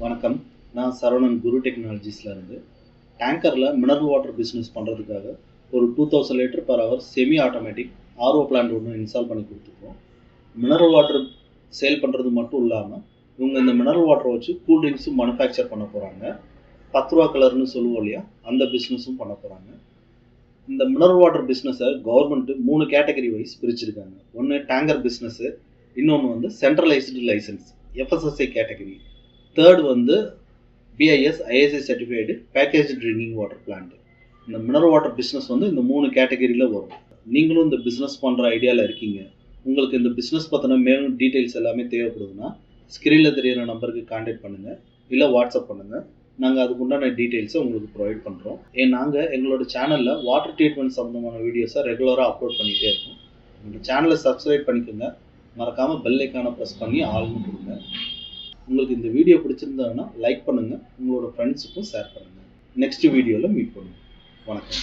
வணக்கம். நான் சரவணன் குரு டெக்னாலஜிஸ்ல இருந்து டேங்கர்ல மினரல் வாட்டர் பிசினஸ் பண்றதுக்காக ஒரு 2000 litre per hour semi automatic RO plant ஒன்று இன்ஸ்டால் பண்ணி கொடுத்துருக்கோம். மினரல் வாட்டர் சேல் பண்றது மட்டும் இல்லாம இவங்க இந்த மினரல் வாட்டரை வச்சு கூல் ட்ரிங்க்ஸும் மேனுஃபேக்சர் பண்ண போறாங்க. 10 ரூபா கலர்னு சொல்லுவோம் இல்லையா, அந்த பிசினஸும் பண்ண போறாங்க. இந்த மினரல் வாட்டர் பிசினஸை கவர்மெண்ட் 3 கேட்டகரி வைஸ் பிரிச்சிருக்காங்க. ஒன்று டேங்கர் பிசினஸ், இன்னொன்று வந்து centralised licence FSSAI category, third வந்து BIS ISI certified package drinking water plant. இந்த மினரல் வாட்டர் பிஸ்னஸ் வந்து இந்த 3 கேட்டகரியில் வரும். நீங்களும் இந்த பிஸ்னஸ் பண்ணுற ஐடியாவில் இருக்கீங்க, உங்களுக்கு இந்த பிஸ்னஸ் பற்றின மேலும் டீட்டெயில்ஸ் எல்லாமே தேவைப்படுதுன்னா ஸ்க்ரீனில் தெரியிற நம்பருக்கு கான்டாக்ட் பண்ணுங்கள், இல்லை வாட்ஸ்அப் பண்ணுங்கள். நாங்கள் அதுக்கு உண்டான டீட்டெயில்ஸை உங்களுக்கு ப்ரொவைட் பண்ணுறோம். நாங்கள் எங்களோட சேனலில் வாட்டர் ட்ரீட்மெண்ட் சம்மந்தமான வீடியோஸை ரெகுலராக அப்லோட் பண்ணிகிட்டே இருக்கோம். உங்கள் சேனலை சப்ஸ்கிரைப் பண்ணிக்கோங்க, மறக்காமல் பெல் ஐக்கானை ப்ரெஸ் பண்ணி ஆல்னு கொடுங்க. உங்களுக்கு இந்த வீடியோ பிடிச்சிருந்ததுன்னா லைக் பண்ணுங்கள், உங்களோட ஃப்ரெண்ட்ஸுக்கும் ஷேர் பண்ணுங்கள். நெக்ஸ்ட் வீடியோவில் மீட் பண்ணுங்கள். வணக்கம்.